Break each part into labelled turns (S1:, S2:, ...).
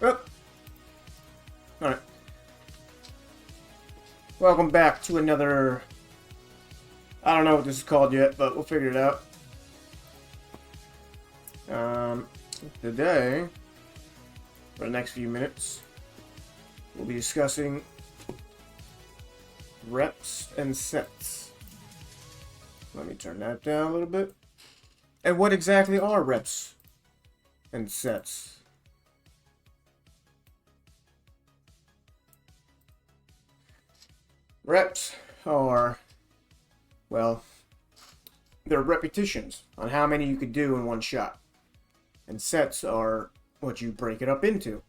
S1: Oh, alright. Welcome back to another... I don't know what this is called yet, but we'll figure it out. Today, for the next few minutes, we'll be discussing reps and sets. Let me turn that down a little bit. And what exactly are reps and sets? Reps are, well, they're repetitions on how many you could do in one shot. And sets are what you break it up into.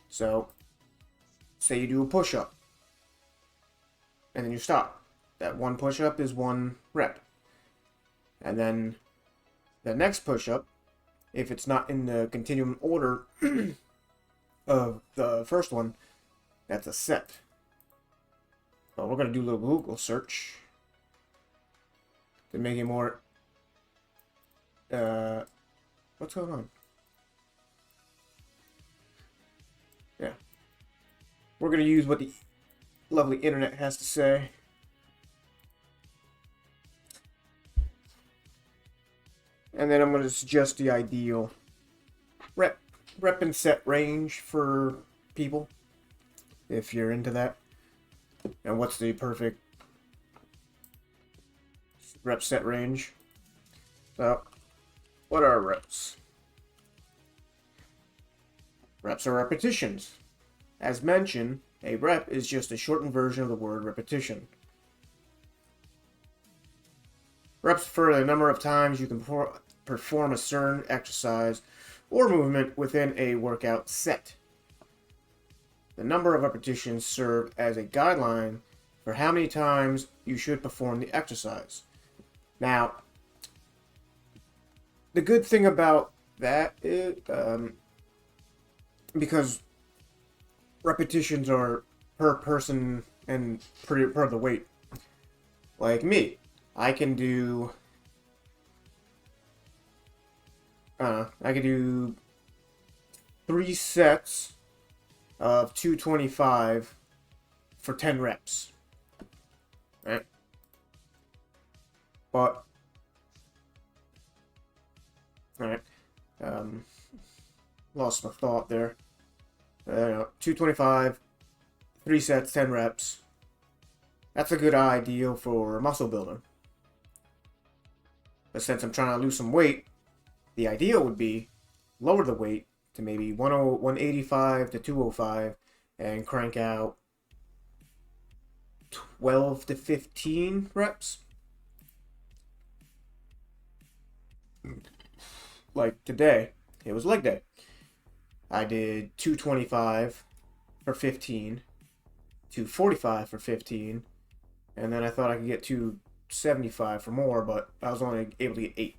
S1: So, say you do a push-up, and then you stop. That one push-up is one rep. And then the next push-up, if it's not in the continuum order of the first one, that's a set. Well, we're going to do a little Google search to make it more... what's going on? Yeah. We're going to use what the lovely internet has to say. And then I'm going to suggest the ideal rep and set range for people, if you're into that. And what's the perfect rep set range? So, what are reps? Reps are repetitions. As mentioned, a rep is just a shortened version of the word repetition. Reps refer to the number of times you can perform a certain exercise or movement within a workout set. The number of repetitions serve as a guideline for how many times you should perform the exercise. Now, the good thing about that is, because repetitions are per person and per the weight. Like me, I can do, I can do 3 sets of 225 for 10 reps. Right? But, alright, lost my thought there. 225, 3 sets, 10 reps. That's a good ideal for muscle building. But since I'm trying to lose some weight, the ideal would be lower the weight to maybe 185 to 205 and crank out 12 to 15 reps. Like today, it was leg day. I did 225 for 15, 245 for 15, and then I thought I could get 275 for more, but I was only able to get 8.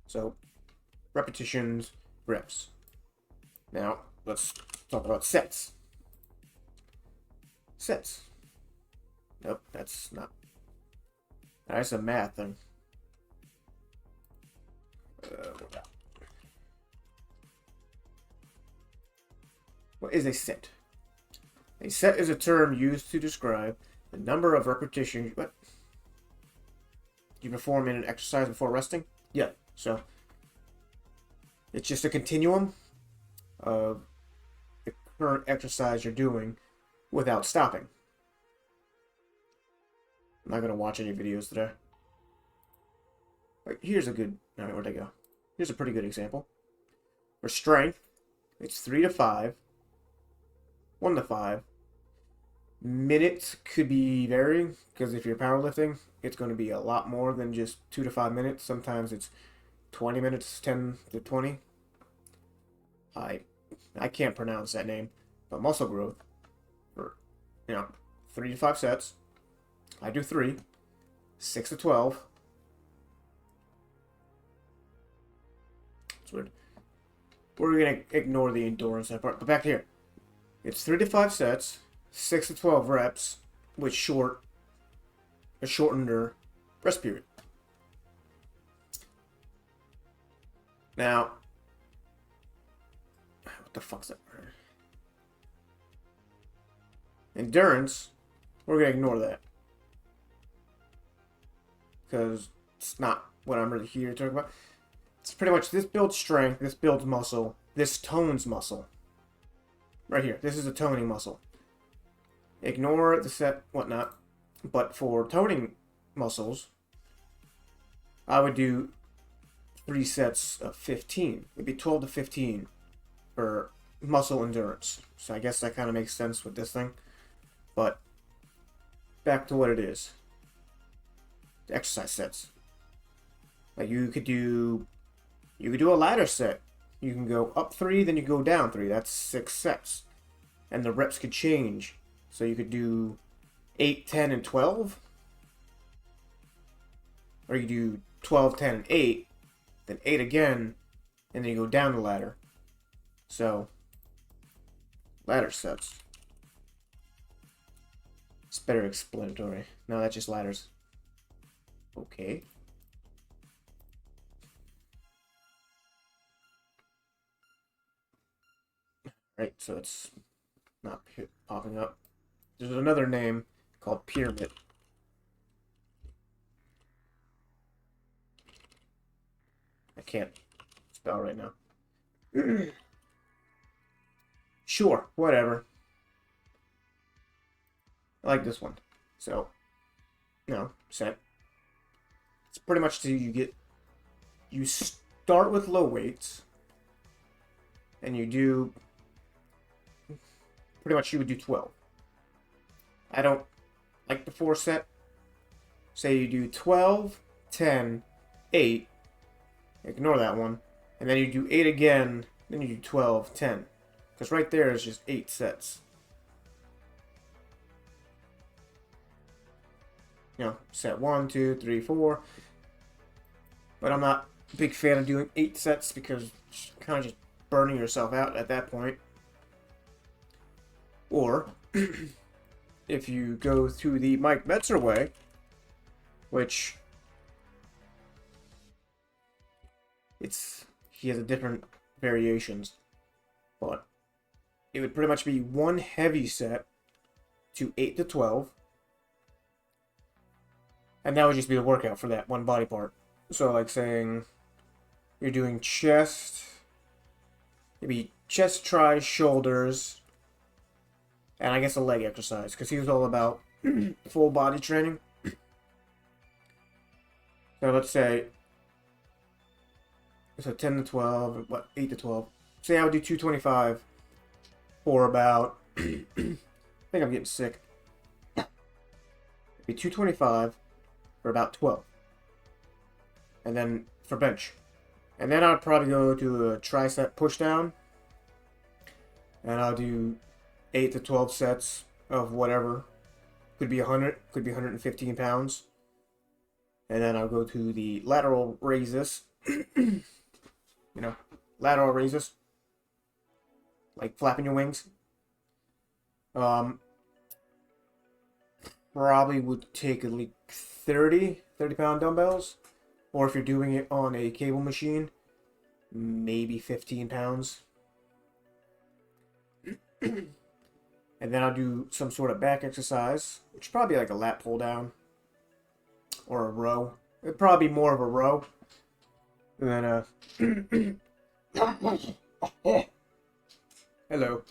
S1: So, repetitions, reps. Now, let's talk about sets. Sets. Nope, that's not. That's a math thing. What is a set? A set is a term used to describe the number of repetitions you perform in an exercise before resting. Yeah, so it's just a continuum of the current exercise you're doing without stopping. I'm not going to watch any videos today. Here's a good... Alright, where'd I go? Here's a pretty good example. For strength, it's 3 to 5. 1 to 5. Minutes could be varying, because if you're powerlifting, it's going to be a lot more than just 2 to 5 minutes. Sometimes it's 20 minutes, 10 to 20. I can't pronounce that name, but muscle growth, for 3 to 5 sets. I do 3, 6 to 12. It's weird. We're gonna ignore the endurance part, but back here, it's 3 to 5 sets, 6 to 12 reps with a shortened rest period. Now, What the fuck's that word? Endurance, we're going to ignore that. Because it's not what I'm really here to talk about. It's pretty much this builds strength, this builds muscle, this tones muscle. Right here, this is a toning muscle. Ignore the set, whatnot. But for toning muscles, I would do 3 sets of 15. It'd be 12 to 15 for muscle endurance. So I guess that kind of makes sense with this thing. But back to what it is. The exercise sets. Like you could do a ladder set. You can go up 3, then you go down 3. That's 6 sets. And the reps could change. So you could do 8, 10, and 12. Or you do 12, 10, and 8. Then 8 again. And then you go down the ladder. So, ladder sets. It's better explanatory. No, that's just ladders. Okay. Right, so it's not popping up. There's another name called pyramid. I can't spell right now. Sure, whatever. I like this one. So, set. It's pretty much you start with low weights, and you do, pretty much you would do 12. I don't like the 4 set. Say you do 12, 10, 8, ignore that one, and then you do 8 again, then you do 12, 10. Because right there is just 8 sets. Set 1, 2, 3, 4. But I'm not a big fan of doing 8 sets because it's kind of just burning yourself out at that point. Or, if you go through the Mike Metzer way, which he has a different variations, but it would pretty much be 1 heavy set to 8 to 12. And that would just be the workout for that one body part. So like saying you're doing chest, maybe chest, tries, shoulders, and I guess a leg exercise, because he was all about full body training. So let's say, 10 to 12, 8 to 12. Say I would do 225 for about, I think I'm getting sick. It'd be 225 for about 12. And then for bench. And then I'd probably go to a tricep push down. And I'll do 8 to 12 sets of whatever. Could be 100, could be 115 pounds. And then I'll go to the lateral raises. Lateral raises. Like flapping your wings. Probably would take like 30 pound dumbbells. Or if you're doing it on a cable machine, maybe 15 pounds. And then I'll do some sort of back exercise, which is probably like a lat pull down. Or a row. It'd probably be more of a row. And then, hello.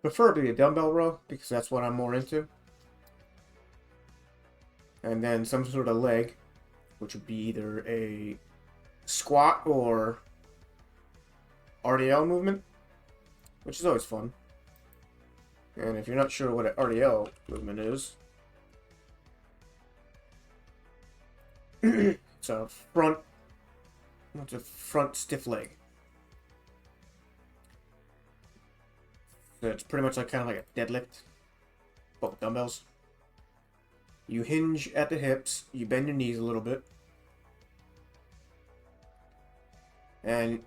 S1: Preferably a dumbbell row, because that's what I'm more into. And then some sort of leg, which would be either a squat or RDL movement, which is always fun. And if you're not sure what an RDL movement is, it's a front stiff leg. So it's pretty much like kind of like a deadlift, but with dumbbells. You hinge at the hips, you bend your knees a little bit, and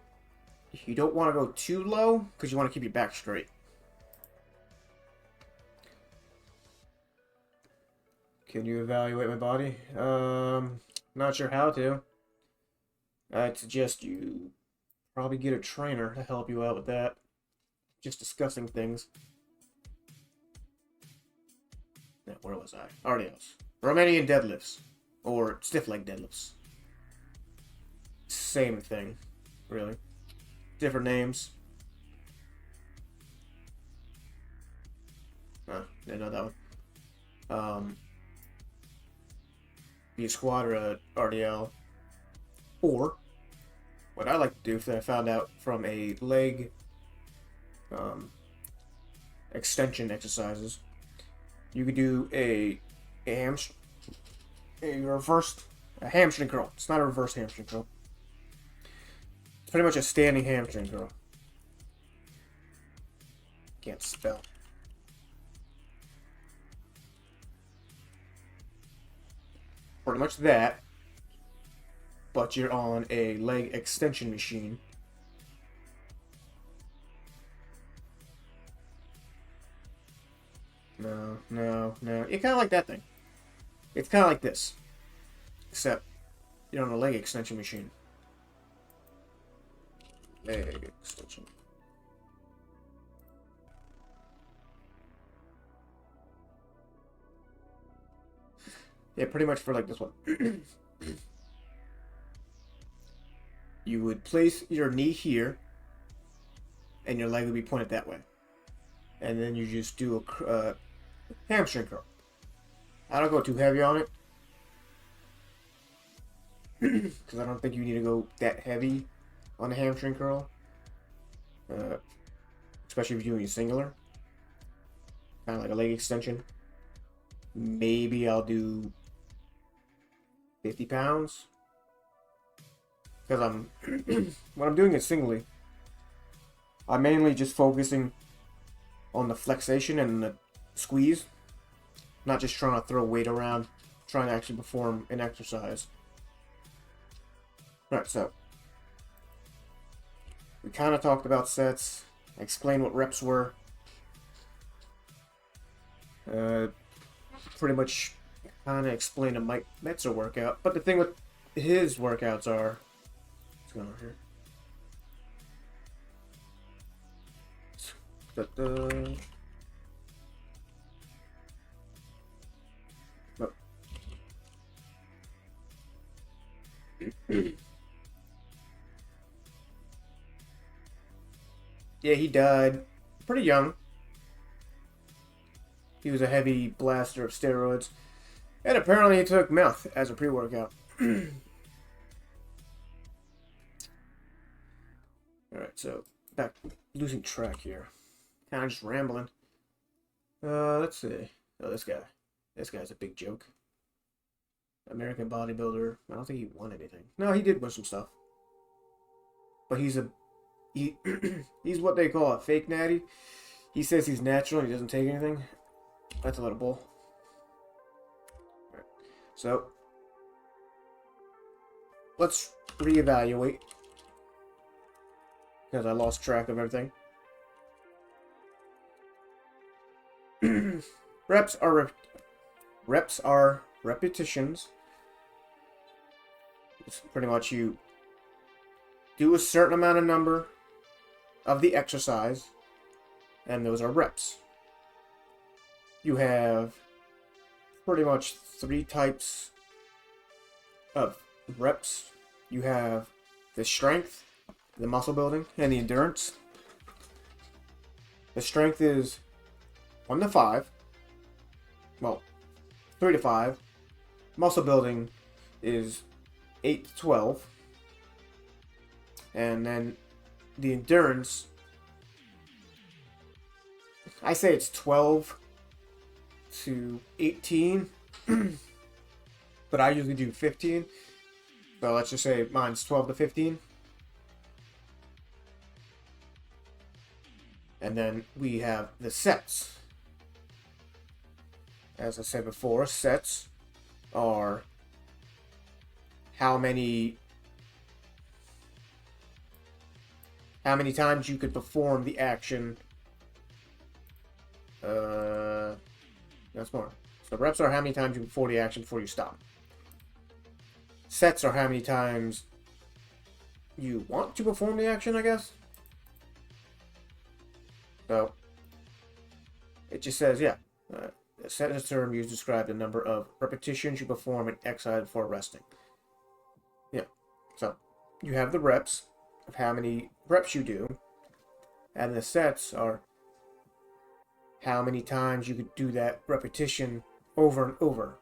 S1: you don't want to go too low because you want to keep your back straight. Can you evaluate my body? Not sure how to. I'd suggest you Probably get a trainer to help you out with that. Just discussing things. Now, where was I? RDLs. Romanian deadlifts. Or stiff leg deadlifts. Same thing, really. Different names. Didn't know that one. Be a squat or a RDL. Or, what I like to do, that I found out from a leg extension exercises, you could do a hamstring curl. It's not a reverse hamstring curl. It's pretty much a standing hamstring curl. Can't spell. Pretty much that, but you're on a leg extension machine. No. It's kind of like that thing. It's kind of like this, except you're on a leg extension machine. Leg extension. Yeah, pretty much for like this one. You would place your knee here, and your leg would be pointed that way. And then you just do a hamstring curl. I don't go too heavy on it, because I don't think you need to go that heavy on the hamstring curl. Especially if you're doing a singular. Kind of like a leg extension. Maybe I'll do 50 pounds. Because when I'm doing it singly, I'm mainly just focusing on the flexation and the squeeze. Not just trying to throw weight around, trying to actually perform an exercise. Alright, so we kind of talked about sets. I explained what reps were. Pretty much kind of explained a Mike Metzer workout. But the thing with his workouts are... What's going on here? Yeah, he died pretty young. He was a heavy blaster of steroids. And apparently he took meth as a pre-workout. Alright, so back, losing track here. Kind of just rambling. Let's see. Oh, this guy. This guy's a big joke. American bodybuilder. I don't think he won anything. No, he did win some stuff. But he's he's what they call a fake natty. He says he's natural and he doesn't take anything. That's a little bull. Right. So let's reevaluate, because I lost track of everything. Reps are repetitions. It's pretty much you do a certain amount of number of the exercise, and those are reps. You have pretty much 3 types of reps. You have the strength, the muscle building, and the endurance. The strength is 1 to 5. Well, 3 to 5. Muscle building is 8 to 12. And then the endurance, I say it's 12 to 18. But I usually do 15. So let's just say mine's 12 to 15. And then we have the sets. As I said before, sets are how many times you could perform the action. That's more. So reps are how many times you perform the action before you stop. Sets are how many times you want to perform the action, I guess. So, it just says, yeah, a sentence term used to describe the number of repetitions you perform in exercise before resting. Yeah, so you have the reps of how many reps you do, and the sets are how many times you could do that repetition over and over.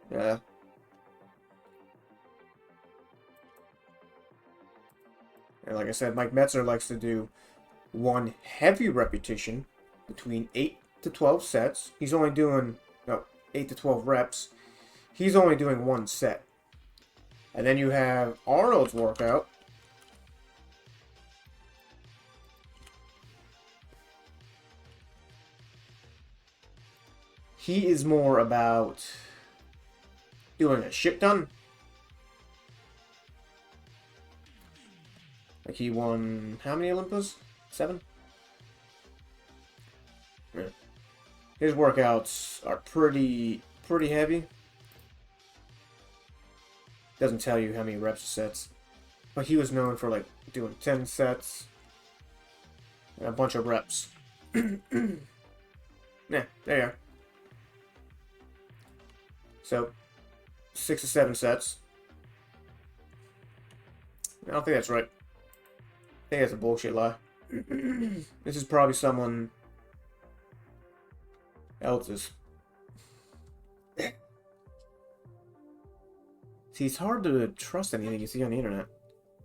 S1: Yeah. And like I said, Mike Metzer likes to do one heavy repetition between 8 to 12 sets. He's only doing, no, 8 to 12 reps. He's only doing one set. And then you have Arnold's workout. He is more about doing a shit ton. Like he won how many Olympus? 7? Yeah. His workouts are pretty heavy. Doesn't tell you how many reps or sets. But he was known for like doing 10 sets and a bunch of reps. Yeah, there you are. So 6 or 7 sets. I don't think that's right. I think that's a bullshit lie. This is probably someone else's. See, it's hard to trust anything you see on the internet.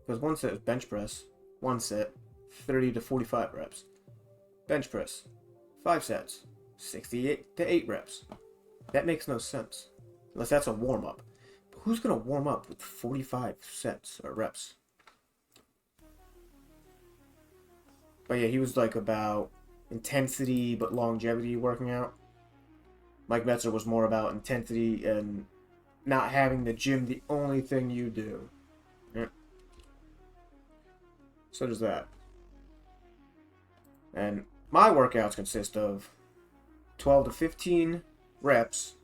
S1: Because one set is bench press. One set, 30 to 45 reps. Bench press, 5 sets, 68 to 8 reps. That makes no sense. Unless that's a warm-up. But who's going to warm up with 45 sets or reps? But yeah, he was like about intensity but longevity working out. Mike Metzer was more about intensity and not having the gym the only thing you do. Yeah. So does that. And my workouts consist of 12 to 15 reps,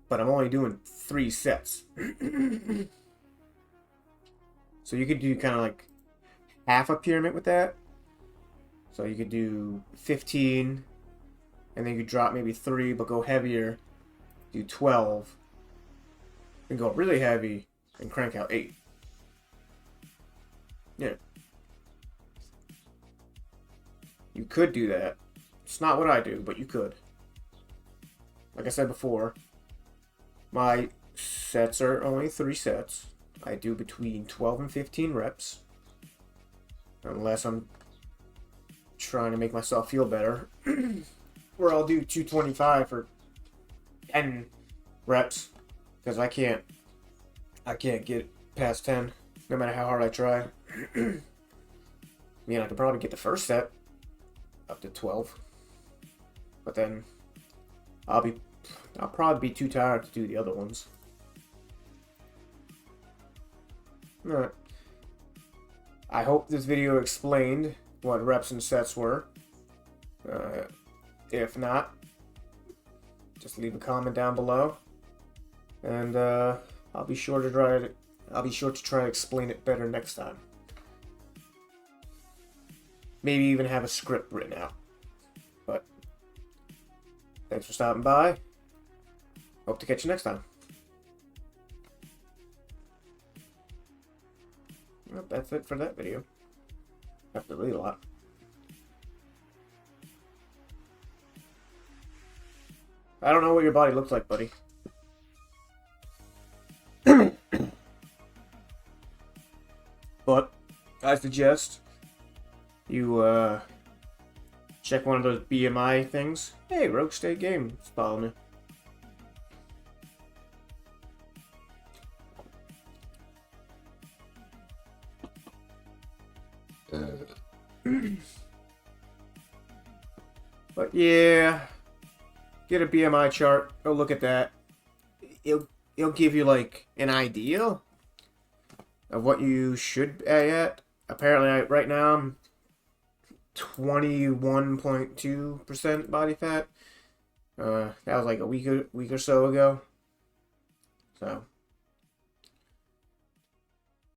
S1: but I'm only doing 3 sets. So you could do kind of like half a pyramid with that. So you could do 15, and then you could drop maybe 3, but go heavier. Do 12, and go really heavy, and crank out 8. Yeah. You could do that. It's not what I do, but you could. Like I said before, my sets are only 3 sets. I do between 12 and 15 reps. Unless I'm trying to make myself feel better. Where I'll do 225 for 10 reps. Because I can't get past 10. No matter how hard I try. I mean, I could probably get the first set up to 12. But then I'll probably be too tired to do the other ones. Alright. I hope this video explained what reps and sets were. If not, just leave a comment down below, and I'll be sure to try to explain it better next time. Maybe even have a script written out. But thanks for stopping by. Hope to catch you next time. Well, that's it for that video. After really a lot. I don't know what your body looks like, buddy. But I suggest you check one of those BMI things. Hey, Rogue State Games, follow me. But yeah, get a BMI chart. Go look at that. It'll give you like an idea of what you should be at. Apparently, right now I'm 21.2% body fat. That was like a week or so ago. So